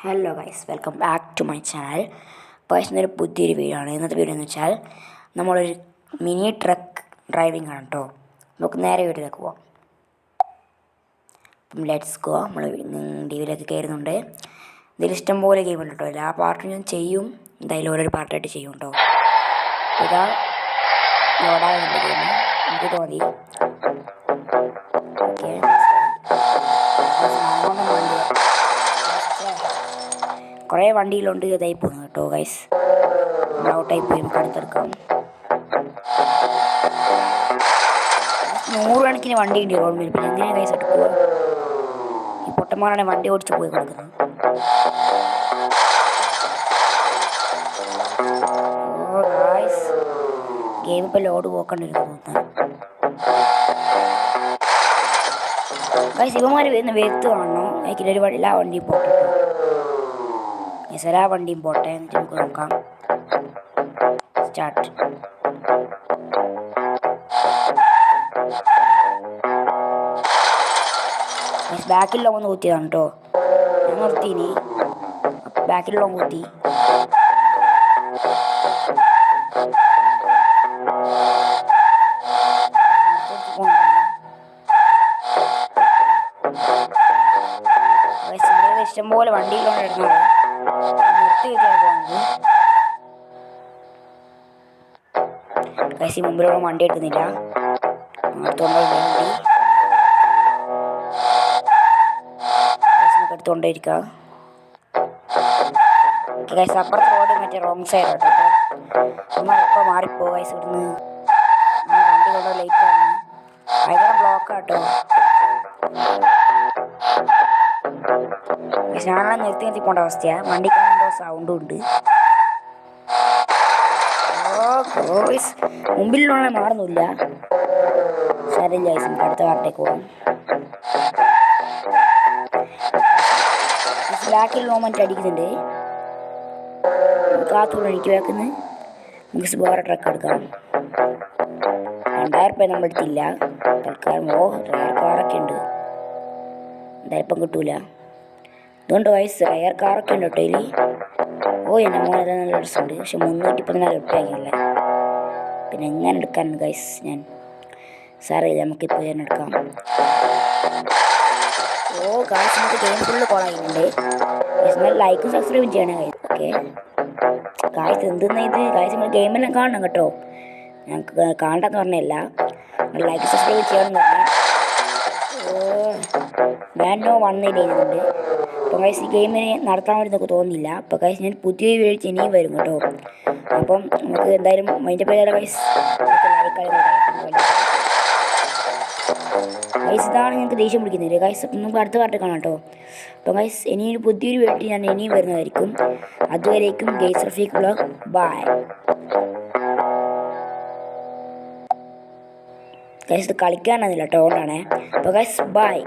Hello guys, welcome back to my channel. Personal പുതിയൊരു video ആണ്. ഇന്നത്തെ വീഡിയോ എന്ന് വെച്ചാൽ നമ്മളൊരു മിനി ട്രക്ക് ഡ്രൈവിംഗ് ആണ് കേട്ടോ. നമുക്ക് നേരെ വീട്ടിലേക്ക് പോവാം. അപ്പം ലെറ്റ്സ് ഗോ. നമ്മൾ ഡിവിയിലേക്ക് കയറുന്നുണ്ട്. ഇതിൽ ഇഷ്ടംപോലെ ഗെയിം ഉണ്ട് കേട്ടോ. എല്ലാ പാർട്ടും ഞാൻ ചെയ്യും. എന്തായാലും ഓരോരു പാർട്ടായിട്ട് ചെയ്യും കേട്ടോ. ഇതാ ലോഡാകുന്നുണ്ട് ഗെയിം, എനിക്ക് തോന്നി. ഓക്കെ, കുറേ വണ്ടിയിലുണ്ട്. ഇതായി പോകുന്നു കേട്ടോ ഗൈസ്. നമ്മൾ ഔട്ടായി പോയി. നമുക്ക് അടുത്തെടുക്കാം. 100 കണക്കിന് വണ്ടി ഉണ്ട് റോഡ് മേൽ. പിന്നെ എങ്ങനെയാണ് ഗൈസ് എടുക്കുക? ഈ പൊട്ടന്മാരാണ് വണ്ടി ഓടിച്ച് പോയി കൊടുക്കുന്നത്. ഓ ഗൈസ്, ഗെയിം ഇപ്പോൾ ലോഡ് പോക്കണ്ടിരുന്നു തോന്നുന്നു ഗൈസ്. ഇവന്മാർ വരുന്ന വേത്ത് കാണണോ? അതിലൊരു വണ്ടി, എല്ലാ വണ്ടിയും പോട്ടെ. എല്ലാ വണ്ടിയും പോട്ടെ, എന്നിട്ട് നമുക്ക് നോക്കാം. സ്റ്റാർട്ട്. ബാക്കിലുള്ള ഒന്ന് കുത്തിയതാണ് കേട്ടോ. ഞാൻ നിർത്തിനി. ബാക്കിലുള്ള കുത്തി. ഇഷ്ടംപോലെ വണ്ടിയിലാണ് ഇടുന്നത്. നിർത്തി വെക്കാൻ പോകുന്നത് കൈസി. മുമ്പിലുള്ള വണ്ടി എടുക്കുന്നില്ല. എടുത്തുകൊണ്ടിരിക്കുക. ഗൈസ്, അപ്പുറത്തെ റോഡ് മറ്റേ റോങ് സൈഡ് കേട്ടോ. ഇപ്പോൾ മാറിപ്പോ ഗൈസ്. ഇവിടുന്ന് വണ്ടി കൊണ്ട് ലേറ്റ് ആണ്. ഭയങ്കര ബ്ലോക്കാട്ടോ. ഞാനാണ് നിർത്തി പോകേണ്ട അവസ്ഥയാണ്. വണ്ടിക്കാണെന്തോ സൗണ്ടും ഉണ്ട്. മുമ്പിലുള്ള മാറുന്നില്ല. ശരി ഗൈസ്, നമുക്ക് അടുത്ത കാറിലേക്ക് പോകാം. ബാക്കിൽ മൊമെന്റ് അടിക്കുന്നുണ്ട്. കാത്തുകൊണ്ട് എനിക്ക് വെക്കുന്നത്. നമുക്ക് വേറെ ട്രക്ക് എടുക്കാം. 2000 രൂപ നമ്മൾ എടുത്തില്ല തൽക്കാലം. റയർ കാറൊക്കെ ഉണ്ട്. എന്തായാലും ഇപ്പം കിട്ടൂല. അതുകൊണ്ട് വയസ്സ് റയർ കാറൊക്കെ ഉണ്ട് കേട്ടോ ഇതിൽ. എൻ്റെ മോനെ നല്ല ഡ്രസ്സുണ്ട്. പക്ഷെ 314 രൂപയാക്കില്ല. പിന്നെ എങ്ങനെ എടുക്കാനുണ്ട് ഗൈസ്? ഞാൻ സാറില്ല, നമുക്കിപ്പോൾ തന്നെ എടുക്കാം. ഗൈസ്, നമുക്ക് ഗെയിം ഫുള്ള് കോളായിട്ടുണ്ട്. ലൈക്കും സബ്സ്ക്രൈബും ചെയ്യണം ഗൈസ്. ഓക്കെ ഗൈസ്, എന്തെന്നാ ഇത് ഗൈസ്? നമ്മൾ ഗെയിമെല്ലാം കാണണം കേട്ടോ. ഞങ്ങൾക്ക് കാണണ്ടെന്ന് പറഞ്ഞല്ല, ലൈക്ക് സബ്സ്ക്രൈബ് ചെയ്യണമെന്ന് പറഞ്ഞു. ബാനോ വന്നില്ലുണ്ട്. അപ്പോൾ ഗൈസ്, ഈ ഗെയിമിന് നടത്താൻ വരുന്നൊക്കെ തോന്നുന്നില്ല. അപ്പോൾ ഗൈസ്, ഞാൻ പുതിയ വീഴ്ച ഇനിയും വരും കേട്ടോ. അപ്പം നമുക്ക് എന്തായാലും അതിൻ്റെ പേര് ഗൈസ് ഗൈസ്, ഇതാണ് ഞങ്ങൾക്ക് ദേഷ്യം പിടിക്കുന്നത് ഗൈസ്. അപ്പം നമുക്ക് അടുത്ത പാട്ട് കാണാം കേട്ടോ. അപ്പോൾ ഗൈസ്, ഇനിയൊരു പുതിയൊരു വീട്ടിൽ ഞാൻ ഇനിയും വരുന്നതായിരിക്കും. അതുവരേക്കും guys Rafeeq vlog bye guys. ഇത് കളിക്കാനാണെന്നില്ല കേട്ടോ, അതുകൊണ്ടാണേ. അപ്പോൾ ഗൈസ് ബൈ.